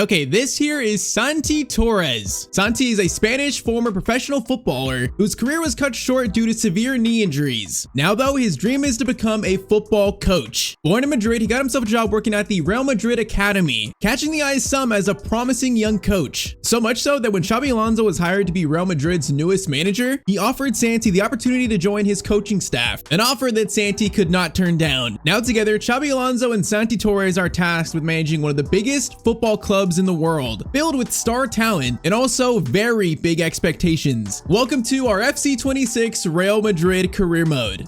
Okay, this here is Santi Torres. Santi is a Spanish former professional footballer whose career was cut short due to severe knee injuries. Now though, his dream is to become a football coach. Born in Madrid, he got himself a job working at the Real Madrid Academy, catching the eye of some as a promising young coach. So much so that when Xabi Alonso was hired to be Real Madrid's newest manager, he offered Santi the opportunity to join his coaching staff, an offer that Santi could not turn down. Now together, Xabi Alonso and Santi Torres are tasked with managing one of the biggest football clubs in the world, filled with star talent and also very big expectations. Welcome to our FC 26 Real Madrid Career Mode.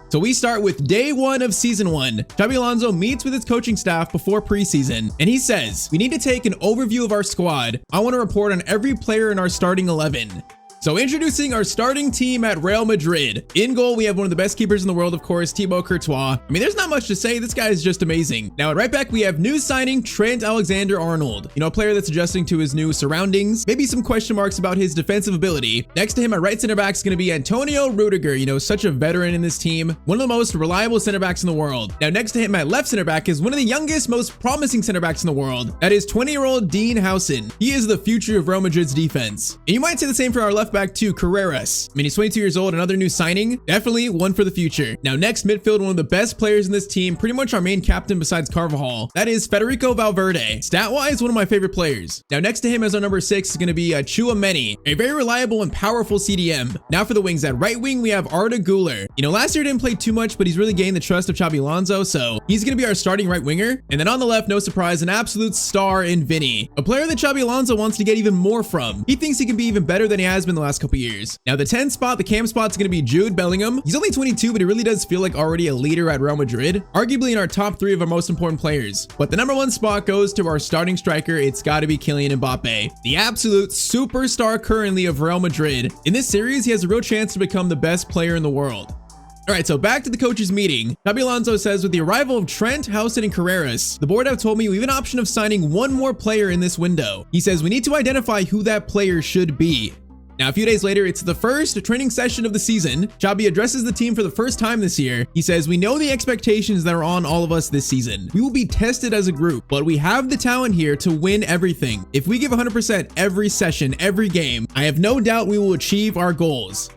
So we start with day 1 of season 1. Xabi Alonso meets with his coaching staff before preseason, and he says, "We need to take an overview of our squad. I want to report on every player in our starting 11. So introducing our starting team at Real Madrid. In goal, we have one of the best keepers in the world, of course, Thibaut Courtois. I mean, there's not much to say. This guy is just amazing. Now at right back, we have new signing Trent Alexander-Arnold. You know, a player that's adjusting to his new surroundings. Maybe some question marks about his defensive ability. Next to him, at right center back is going to be Antonio Rudiger. You know, such a veteran in this team. One of the most reliable center backs in the world. Now next to him at left center back is one of the youngest, most promising center backs in the world. That is 20-year-old Dean Howson. He is the future of Real Madrid's defense. And you might say the same for our left back too, Carreras. I mean, he's 22 years old, another new signing. Definitely one for the future. Now next, midfield, one of the best players in this team, pretty much our main captain besides Carvajal. That is Federico Valverde. Stat-wise, one of my favorite players. Now next to him as our number 6 is going to be Chouameni, a very reliable and powerful CDM. Now for the wings, at right wing, we have Arda Güler. You know, last year didn't play too much, but he's really gained the trust of Xabi Alonso, so he's going to be our starting right winger. And then on the left, no surprise, an absolute star in Vinny, a player that Xabi Alonso wants to get even more from. He thinks he can be even better than he has been the last couple years. Now the 10 spot, the cam spot, is going to be Jude Bellingham. He's only 22, but he really does feel like already a leader at Real Madrid, arguably in our top 3 of our most important players. But the number 1 spot goes to our starting striker. It's got to be Kylian Mbappe, the absolute superstar currently of Real Madrid. In this series, he has a real chance to become the best player in the world. All right, so back to the coaches meeting. Xabi Alonso says with the arrival of Trent, Howson, and Carreras, the board have told me we have an option of signing one more player in this window. He says we need to identify who that player should be. Now, a few days later, it's the first training session of the season. Xabi addresses the team for the first time this year. He says, "We know the expectations that are on all of us this season. We will be tested as a group, but we have the talent here to win everything. If we give 100% every session, every game, I have no doubt we will achieve our goals."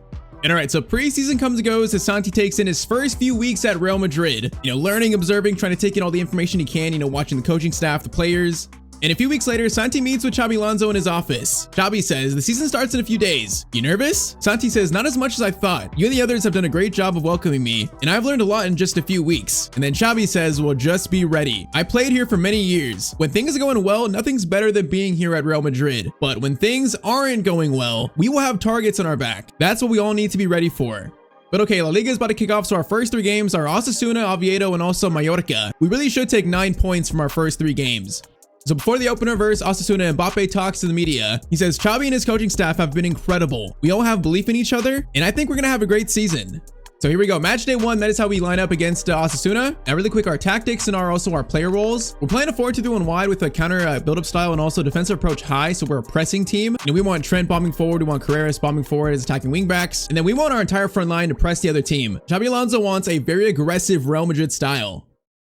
And all right, so preseason comes and goes as Santi takes in his first few weeks at Real Madrid. You know, learning, observing, trying to take in all the information he can, you know, watching the coaching staff, the players. And a few weeks later, Santi meets with Xabi Alonso in his office. Xabi says, "The season starts in a few days. You nervous?" Santi says, "Not as much as I thought. You and the others have done a great job of welcoming me, and I've learned a lot in just a few weeks." And then Xabi says, "Well, just be ready. I played here for many years. When things are going well, nothing's better than being here at Real Madrid. But when things aren't going well, we will have targets on our back. That's what we all need to be ready for." But okay, La Liga is about to kick off, so our first 3 games are Osasuna, Oviedo, and also Mallorca. We really should take 9 points from our first 3 games. So before the opener verse, Osasuna, Mbappe talks to the media. He says, "Xabi and his coaching staff have been incredible. We all have belief in each other, and I think we're going to have a great season." So here we go. Match day 1, that is how we line up against Osasuna. Now really quick, our tactics and also our player roles. We're playing a 4-2-3-1 wide with a counter build-up style and also defensive approach high, so we're a pressing team. You know, we want Trent bombing forward, we want Carreras bombing forward as attacking wingbacks, and then we want our entire front line to press the other team. Xabi Alonso wants a very aggressive Real Madrid style.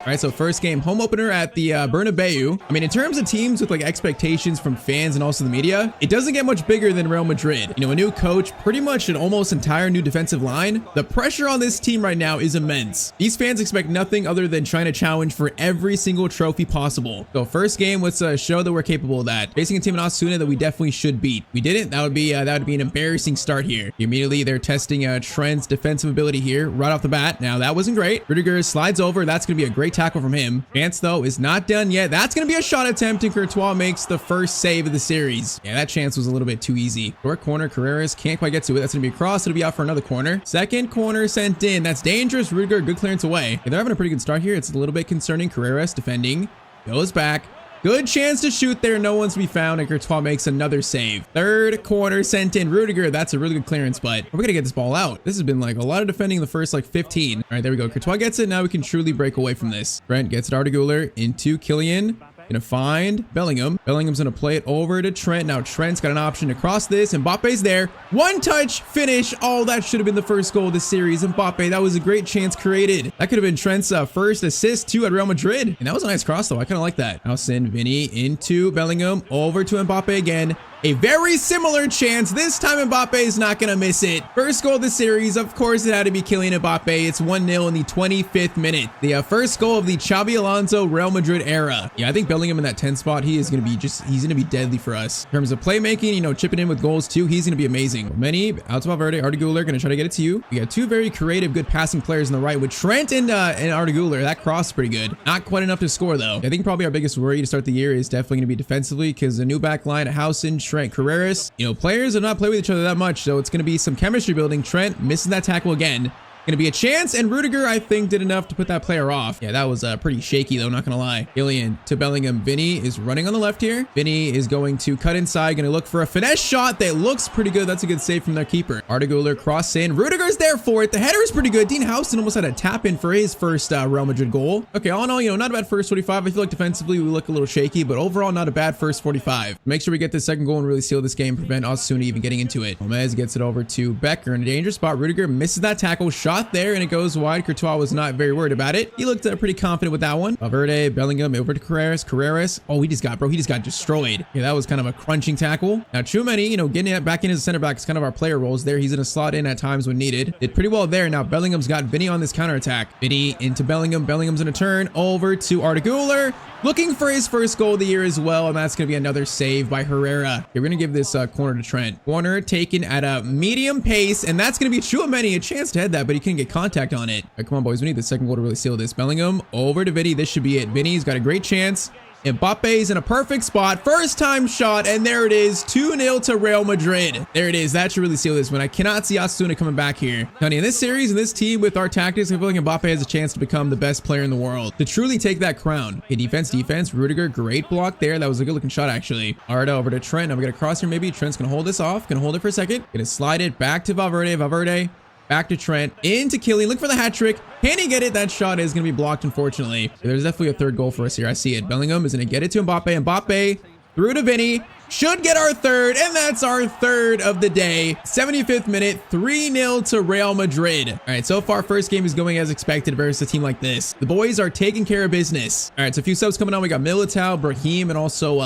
All right, so first game, home opener at the Bernabeu. I mean, in terms of teams with like expectations from fans and also the media, it doesn't get much bigger than Real Madrid. You know, a new coach, pretty much an almost entire new defensive line. The pressure on this team right now is immense. These fans expect nothing other than trying to challenge for every single trophy possible. So first game, let's show that we're capable of that. Facing a team in Osasuna that we definitely should beat. We didn't. That would be an embarrassing start here. Immediately, they're testing Trent's defensive ability here right off the bat. Now that wasn't great. Rudiger slides over. That's going to be a great tackle from him. Chance though is not done yet. That's going to be a shot attempt, and Courtois makes the first save of the series. Yeah, that chance was a little bit too easy. Short corner, Carreras can't quite get to it. That's going to be a cross. It'll be out for another corner. Second corner sent in. That's dangerous. Rudiger, good clearance away. Yeah, they're having a pretty good start here. It's a little bit concerning. Carreras defending, goes back. Good chance to shoot there. No one's to be found, and Courtois makes another save. Third corner sent in. Rudiger, that's a really good clearance, but we're gonna get this ball out. This has been like a lot of defending in the first like 15. All right, there we go. Courtois gets it. Now we can truly break away from this. Brent gets it. Arda Güler into Kylian. Gonna find Bellingham. Bellingham's gonna play it over to Trent. Now Trent's got an option to cross this. Mbappe's there. One touch finish. Oh, that should have been the first goal of the series. Mbappe, that was a great chance created. That could have been Trent's first assist too at Real Madrid. And that was a nice cross though. I kind of like that. Now send Vinny into Bellingham, over to Mbappe again. A very similar chance. This time Mbappe is not going to miss it. First goal of the series. Of course, it had to be Kylian Mbappe. It's 1-0 in the 25th minute. The first goal of the Xabi Alonso Real Madrid era. Yeah, I think Bellingham in that 10 spot, he is going to be he's going to be deadly for us. In terms of playmaking, you know, chipping in with goals too, he's going to be amazing. Many out to Valverde. Arda Güler going to try to get it to you. We got two very creative, good passing players on the right with Trent and Arda Güler. That cross is pretty good. Not quite enough to score though. I think probably our biggest worry to start the year is definitely going to be defensively because the new back line at Housen, Trent, Carreras. You know, players have not played with each other that much, so it's going to be some chemistry building. Trent misses that tackle again. Going to be a chance, and Rudiger, I think, did enough to put that player off. Yeah, that was pretty shaky, though, not going to lie. Kylian to Bellingham. Vinny is running on the left here. Vinny is going to cut inside, going to look for a finesse shot that looks pretty good. That's a good save from their keeper. Arda Güler cross in. Rudiger's there for it. The header is pretty good. Dean Housen almost had a tap in for his first Real Madrid goal. Okay, all in all, you know, not a bad first 45. I feel like defensively we look a little shaky, but overall not a bad first 45. Make sure we get this second goal and really seal this game, prevent Osasuna even getting into it. Gomez gets it over to Becker in a dangerous spot. Rudiger misses that tackle. Shot there, and it goes wide. Courtois was not very worried about it. He looked pretty confident with that one. Valverde, Bellingham over to Carreras. Oh, he just got destroyed. Yeah, that was kind of a crunching tackle. Now, Tchouameni, you know, getting it back in as a center back is kind of our player roles there. He's going to slot in at times when needed. Did pretty well there. Now, Bellingham's got Vinny on this counterattack. Vinny into Bellingham. Bellingham's going to turn over to Arda Güler, looking for his first goal of the year as well, and that's going to be another save by Herrera. Okay, we're going to give this corner to Trent. Corner taken at a medium pace, and that's going to be Tchouameni. A chance to head that, but he couldn't get contact on it. All right, come on, boys. We need the second goal to really seal this. Bellingham over to Vinny. This should be it. Vinny's got a great chance. Mbappe's in a perfect spot. First time shot, and there it is. 2-0 to Real Madrid. There it is. That should really seal this one. I cannot see Osasuna coming back here. Honey, in this series, in this team, with our tactics, I feel like Mbappe has a chance to become the best player in the world, to truly take that crown. Okay, defense. Rudiger, great block there. That was a good looking shot, actually. Arda over to Trent. Now we got a cross here, maybe. Trent's going to hold this off. Going to hold it for a second. Going to slide it back to Valverde. Back to Trent, into Kylian, look for the hat trick. Can he get it? That shot is going to be blocked, unfortunately. There's definitely a third goal for us here. I see it. Bellingham is going to get it to Mbappe. Mbappe through to Vinny. Should get our third, and that's our third of the day. 75th minute, 3-0 to Real Madrid. All right, so far, first game is going as expected versus a team like this. The boys are taking care of business. All right, so a few subs coming on. We got Militao, Brahim, and also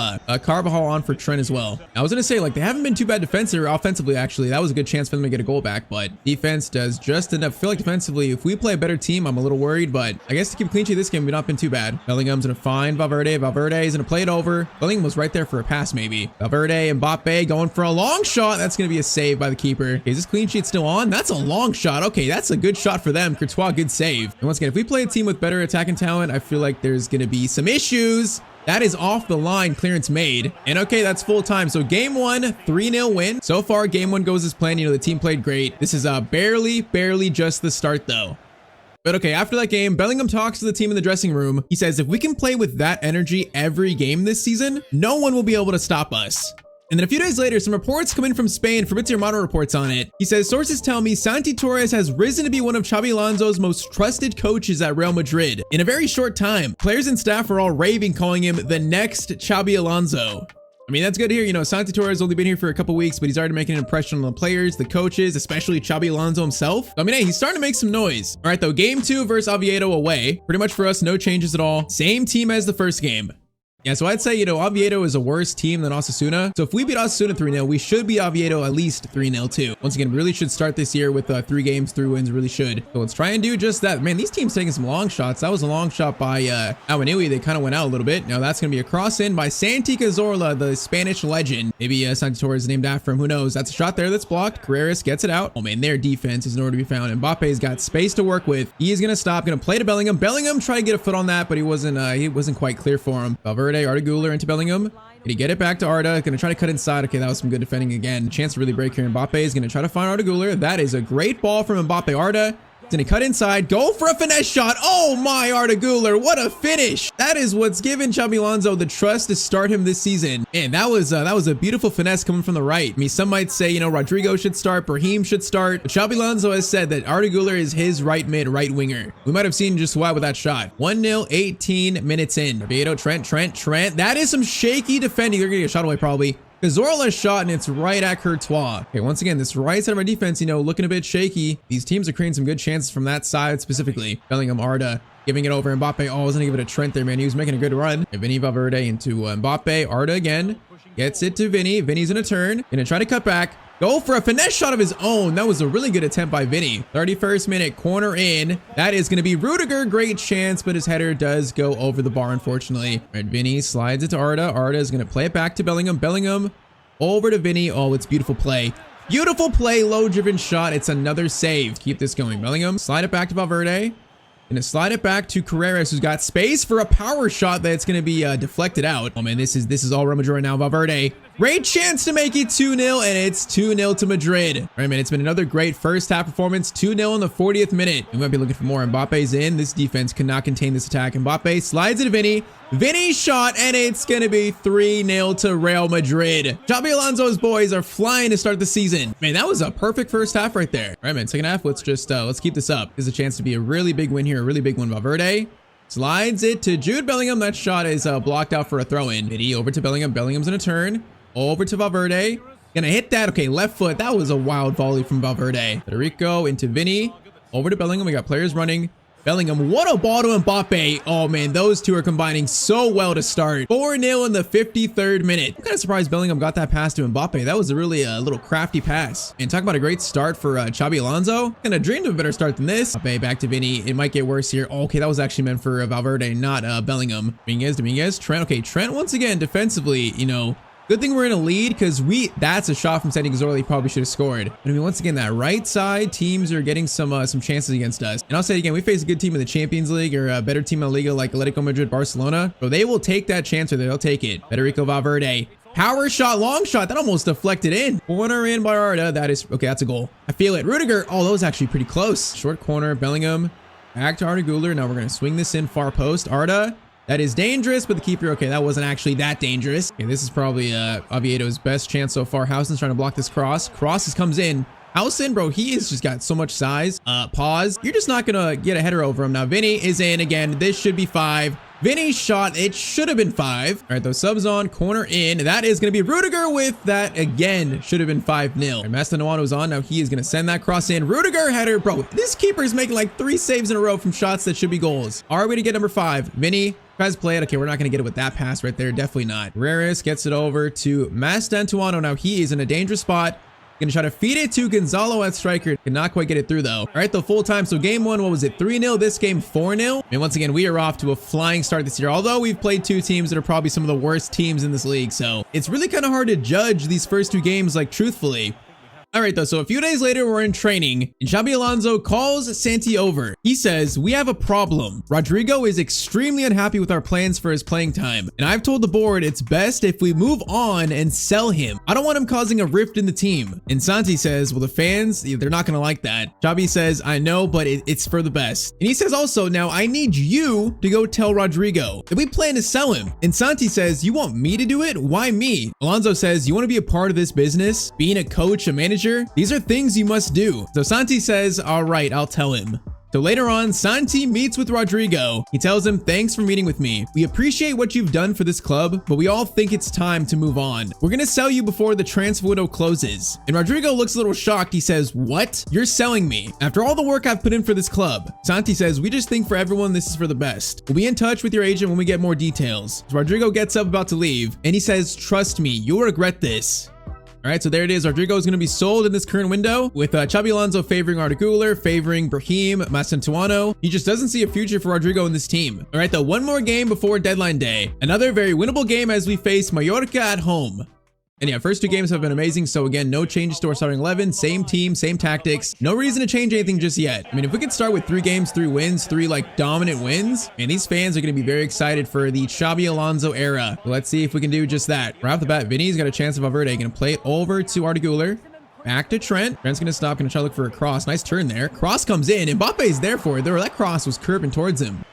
Carvajal on for Trent as well. I was going to say, like, they haven't been too bad offensively, actually. That was a good chance for them to get a goal back, but defense does just enough. I feel like defensively, if we play a better team, I'm a little worried, but I guess to keep clean sheet this game, we've not been too bad. Bellingham's going to find Valverde. Valverde is going to play it over. Bellingham was right there for a pass, maybe. Valverde, Mbappe going for a long shot. That's going to be a save by the keeper. Okay, is this clean sheet still on? That's a long shot. Okay, that's a good shot for them. Courtois, good save. And once again, if we play a team with better attacking talent, I feel like there's going to be some issues. That is off the line, clearance made. And okay, that's full time. So game one, 3-0 win. So far, game one goes as planned. You know, the team played great. This is barely just the start though. But okay, after that game, Bellingham talks to the team in the dressing room. He says, if we can play with that energy every game this season, no one will be able to stop us. And then a few days later, some reports come in from Spain. Fabrizio Romano reports on it. He says, sources tell me Santi Torres has risen to be one of Xabi Alonso's most trusted coaches at Real Madrid. In a very short time, players and staff are all raving, calling him the next Xabi Alonso. I mean, that's good to hear. You know, Santi Torres has only been here for a couple weeks, but he's already making an impression on the players, the coaches, especially Xabi Alonso himself. I mean, hey, he's starting to make some noise. All right, though, game 2 versus Oviedo away. Pretty much for us, no changes at all. Same team as the first game. Yeah, so I'd say, you know, Oviedo is a worse team than Osasuna. So if we beat Osasuna 3-0, we should beat Oviedo at least 3-0 too. Once again, really should start this year with 3 games, 3 wins, really should. So let's try and do just that. Man, these teams taking some long shots. That was a long shot by Awanui. They kind of went out a little bit. Now that's going to be a cross in by Santi Cazorla, the Spanish legend. Maybe Santi Torres is named after him. Who knows? That's a shot there that's blocked. Carreras gets it out. Oh man, their defense is nowhere to be found. Mbappe's got space to work with. He is going to stop, going to play to Bellingham. Bellingham tried to get a foot on that, but he wasn't quite clear for him. Valverde, Arda Güler into Bellingham. Did he get it back to Arda? Gonna try to cut inside. Okay, that was some good defending again. Chance to really break here. Mbappe is gonna try to find Arda Güler. That is a great ball from Mbappe. Arda He's gonna cut inside, go for a finesse shot. Oh my, Arda Güler, what a finish. That is what's given Xabi Alonso the trust to start him this season. And that was a beautiful finesse coming from the right. I mean, some might say, you know, Rodrigo should start, Brahim should start. But Xabi Alonso has said that Arda Güler is his right mid, right winger. We might have seen just why with that shot. 1-0, 18 minutes in. Beto, Trent. That is some shaky defending. They're gonna get a shot away probably. Cazorla's shot, and it's right at Courtois. Okay, once again, this right side of our defense, you know, looking a bit shaky. These teams are creating some good chances from that side specifically. Bellingham, Arda, giving it over. Mbappe, oh, I was gonna give it a Trent there, man. He was making a good run. And Vinny Valverde into Mbappe. Arda again. Gets it to Vinny. Vinny's in a turn. Gonna try to cut back. Go for a finesse shot of his own. That was a really good attempt by Vinny. 31st minute, corner in. That is going to be Rudiger. Great chance, but his header does go over the bar, unfortunately. All right, Vinny slides it to Arda. Arda is going to play it back to Bellingham. Bellingham over to Vinny. Oh, it's beautiful play. Beautiful play, low-driven shot. It's another save. Keep this going. Bellingham, slide it back to Valverde. Gonna slide it back to Carreras, who's got space for a power shot that's gonna be deflected out. Oh man, this is all Real Madrid right now. Valverde, great chance to make it 2-0, and it's 2-0 to Madrid. All right, man, it's been another great first half performance. 2-0 in the 40th minute. We might be looking for more. Mbappe's in. This defense cannot contain this attack. Mbappe slides it to Vinny. Vinny's shot, and it's gonna be 3-0 to Real Madrid. Xabi Alonso's boys are flying to start the season. Man, that was a perfect first half right there. All right, man, second half, let's keep this up. There's a chance to be a really big win here, a really big one. Valverde slides it to Jude Bellingham. That shot is blocked out for a throw-in. Vinny over to Bellingham. Bellingham's in a turn. Over to Valverde. Gonna hit that. Okay, left foot. That was a wild volley from Valverde. Federico into Vinny. Over to Bellingham. We got players running. Bellingham, what a ball to Mbappe. Oh man, those two are combining so well to start. 4-0 in the 53rd minute. I'm kind of surprised Bellingham got that pass to Mbappe. That was a really little crafty pass. And talk about a great start for Xabi Alonso. Kind of dreamed of a better start than this. Mbappe back to Vinny. It might get worse here. Oh, okay, that was actually meant for Valverde, not Bellingham. Dominguez, Trent. Okay, Trent once again defensively, you know, good thing we're in a lead because that's a shot from Santi Cazorla he probably should have scored. But I mean, once again, that right side teams are getting some chances against us. And I'll say it again, we face a good team in the Champions League or a better team in La Liga like Atletico Madrid, Barcelona. So they will take that chance or they'll take it. Federico Valverde. Power shot, long shot. That almost deflected in. Corner in by Arda. That is, okay, that's a goal. I feel it. Rudiger. Oh, that was actually pretty close. Short corner, Bellingham. Back to Arda Güler. Now we're going to swing this in far post. Arda. That is dangerous, but the keeper, okay, that wasn't actually that dangerous. Okay, this is probably Oviedo's best chance so far. Housen's trying to block this cross. Cross comes in. Housen, bro, he has just got so much size. Pause. You're just not gonna get a header over him. Now, Vinny is in again. This should be 5. Vinny's shot, it should have been 5. All right, those subs on, corner in. That is gonna be Rudiger with that again. Should have been 5-0. Right, Mastantuano's on. Now he is gonna send that cross in. Rudiger header, bro. This keeper is making like 3 saves in a row from shots that should be goals. Are we to get number 5? Vinny tries to play it. Okay, we're not going to get it with that pass right there. Definitely not. Carreras gets it over to Mastantuano. Now he is in a dangerous spot. Going to try to feed it to Gonzalo at striker. Cannot quite get it through though. All right, the full time. So game 1, what was it? 3-0. This game 4-0. And once again, we are off to a flying start this year. Although we've played 2 teams that are probably some of the worst teams in this league. So it's really kind of hard to judge these first 2 games like truthfully. All right, though, so a few days later, we're in training, and Xabi Alonso calls Santi over. He says, we have a problem. Rodrigo is extremely unhappy with our plans for his playing time, and I've told the board it's best if we move on and sell him. I don't want him causing a rift in the team. And Santi says, well, the fans, they're not going to like that. Xabi says, I know, but it's for the best. And he says also, now I need you to go tell Rodrigo that we plan to sell him. And Santi says, you want me to do it? Why me? Alonso says, you want to be a part of this business? Being a coach, a manager? These are things you must do. So Santi says, all right, I'll tell him. So later on, Santi meets with Rodrigo. He tells him, thanks for meeting with me. We appreciate what you've done for this club, but we all think it's time to move on. We're going to sell you before the transfer window closes. And Rodrigo looks a little shocked. He says, what? You're selling me? After all the work I've put in for this club. Santi says, we just think for everyone this is for the best. We'll be in touch with your agent when we get more details. So Rodrigo gets up about to leave, and he says, trust me, you'll regret this. All right, so there it is. Rodrigo is going to be sold in this current window with Xabi Alonso favoring Arda Güler, favoring Brahim, Mastantuano. He just doesn't see a future for Rodrigo in this team. All right, though, one more game before deadline day. Another very winnable game as we face Mallorca at home. And yeah, first 2 games have been amazing. So again, no changes to our starting 11, same team, same tactics. No reason to change anything just yet. I mean, if we could start with 3 games, 3 wins, 3 like dominant wins, and these fans are going to be very excited for the Xabi Alonso era. So let's see if we can do just that. Right off the bat, Vinny's got a chance of Valverde. Going to play it over to Arda Güler. Back to Trent. Trent's gonna stop, gonna try to look for a cross. Nice turn there. Cross comes in. Mbappe's there for it. That cross was curving towards him.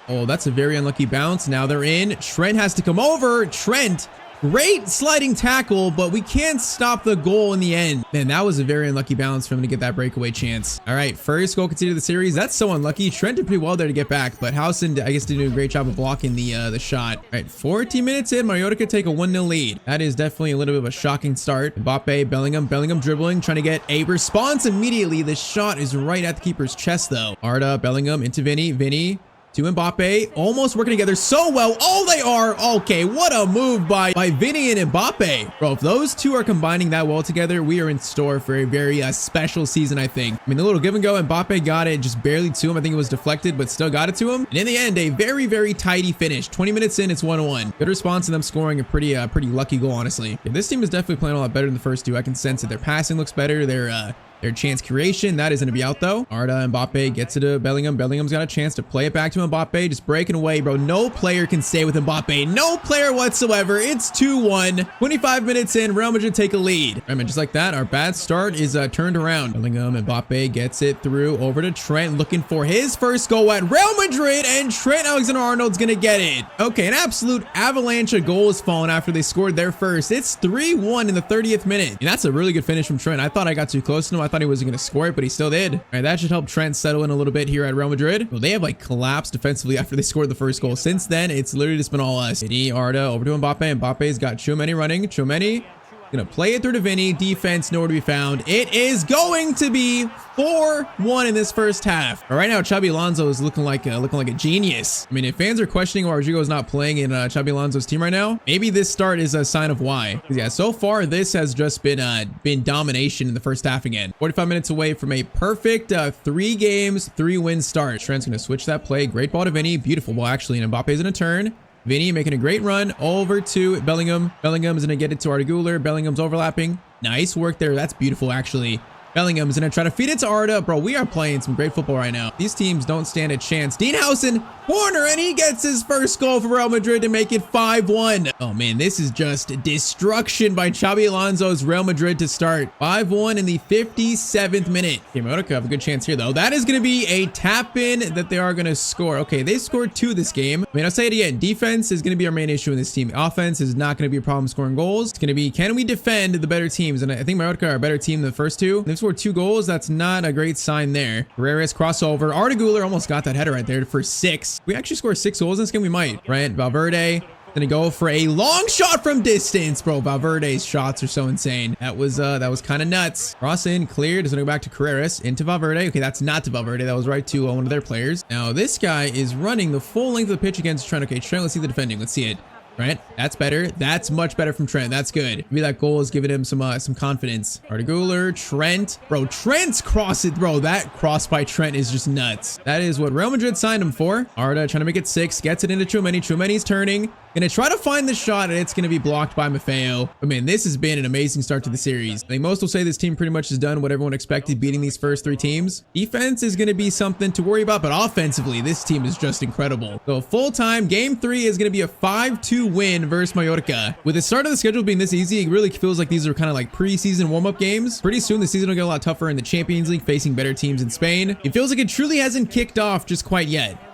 Oh, that's a very unlucky bounce. Now they're in. Trent has to come over. Trent, great sliding tackle, but we can't stop the goal in the end. Man, that was a very unlucky bounce for him to get that breakaway chance. All right, first goal conceded of the series. That's so unlucky. Trent did pretty well there to get back, but Howson, I guess, did do a great job of blocking the shot. All right, 14 minutes in, Mallorca take a 1-0 lead. That is definitely a little bit of a shocking start. Mbappe, Bellingham dribbling, trying to get a response immediately. The shot is right at the keeper's chest, though. Arda, Bellingham into Vinny. To Mbappe, almost working together so well. Oh, they are. Okay, what a move by Vinny and Mbappe. Bro, if those two are combining that well together, we are in store for a very special season, I think. I mean, the little give and go, Mbappe got it just barely to him. I think it was deflected, but still got it to him. And in the end, a very, very tidy finish. 20 minutes in, it's 1-1. Good response to them scoring a pretty lucky goal, honestly. Yeah, this team is definitely playing a lot better than the first two. I can sense it. Their passing looks better. Their chance creation, that is going to be out though. Arda, Mbappe gets it to Bellingham. Bellingham's got a chance to play it back to Mbappe. Just breaking away, bro. No player can stay with Mbappe. No player whatsoever. It's 2-1. 25 minutes in, Real Madrid take a lead. All right, man, just like that, our bad start is turned around. Bellingham, Mbappe gets it through over to Trent, looking for his first goal at Real Madrid, and Trent Alexander-Arnold's going to get it. Okay, an absolute avalanche of goals falling after they scored their first. It's 3-1 in the 30th minute. And that's a really good finish from Trent. I thought I got too close to him. I thought he wasn't going to score it, but he still did. All right, that should help Trent settle in a little bit here at Real Madrid. Well, they have like collapsed defensively after they scored the first goal. Since then, it's literally just been all us. Vinny, Arda, over to Mbappe. Mbappe's got Tchouaméni running. Tchouaméni gonna play it through to Vinny. Defense nowhere to be found. It is going to be 4-1 in this first half. But right now, Xabi Alonso is looking like a genius. I mean, if fans are questioning why Rodrigo's not playing in Xabi Alonso's team right now, maybe this start is a sign of why. Because yeah, so far this has just been domination in the first half again. 45 minutes away from a perfect 3 games, 3 win start. Trent's gonna switch that play. Great ball to Vinny. Beautiful ball actually, and Mbappe's in a turn. Vinny making a great run over to Bellingham. Bellingham's gonna get it to Arda Güler. Bellingham's overlapping. Nice work there. That's beautiful, actually. Bellingham's gonna try to feed it to Arda. Bro, we are playing some great football right now. These teams don't stand a chance. Dean Howson, corner, and he gets his first goal for Real Madrid to make it 5-1. Oh man, this is just destruction by Xabi Alonso's Real Madrid to start. 5-1 in the 57th minute. Okay, Mallorca have a good chance here though. That is gonna be a tap in that they are gonna score. Okay, they scored 2 this game. I mean, I'll say it again. Defense is gonna be our main issue in this team. Offense is not gonna be a problem scoring goals. It's gonna be, can we defend the better teams? And I think Mallorca are a better team than the first two. They've scored 2 goals. That's not a great sign there. Herrera's crossover. Arda Güler almost got that header right there for 6. We actually score 6 goals in this game. We might, right? Valverde gonna go for a long shot from distance. Bro, Valverde's shots are so insane. That was kind of nuts. Cross in, cleared. Is gonna go back to Carreras into Valverde. Okay, that's not to Valverde. That was right to one of their players. Now this guy is running the full length of the pitch against Trent. Okay, Trent, let's see the defending. Let's see it. Trent, that's better. That's much better from Trent. That's good. Maybe that goal is giving him some confidence. Arda Güler, Trent. Bro, Trent's cross it. Bro, that cross by Trent is just nuts. That is what Real Madrid signed him for. Arda trying to make it 6. Gets it into Tchouaméni. Tchouaméni's turning. Gonna try to find the shot, and it's gonna be blocked by Maffeo. But man, this has been an amazing start to the series. I think most will say this team pretty much has done what everyone expected, beating these first 3 teams. Defense is gonna be something to worry about, but offensively, this team is just incredible. So full time, game 3 is gonna be a 5-2 win versus Mallorca. With the start of the schedule being this easy, it really feels like these are kind of like preseason warm-up games. Pretty soon, the season will get a lot tougher in the Champions League, facing better teams in Spain. It feels like it truly hasn't kicked off just quite yet.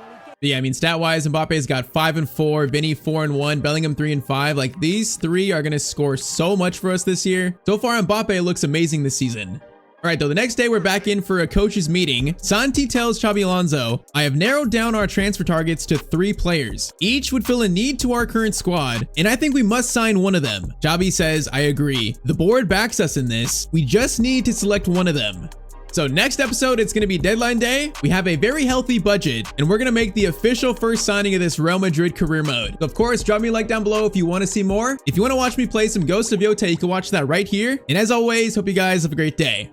But yeah, I mean, stat-wise, Mbappe's got 5-4, Vinny 4-1, Bellingham 3-5. Like, these 3 are going to score so much for us this year. So far, Mbappe looks amazing this season. All right, though, the next day, we're back in for a coach's meeting. Santi tells Xabi Alonso, I have narrowed down our transfer targets to 3 players. Each would fill a need to our current squad, and I think we must sign one of them. Xabi says, I agree. The board backs us in this. We just need to select one of them. So next episode, it's going to be deadline day. We have a very healthy budget, and we're going to make the official first signing of this Real Madrid career mode. So of course, drop me a like down below if you want to see more. If you want to watch me play some Ghost of Yota, you can watch that right here. And as always, hope you guys have a great day.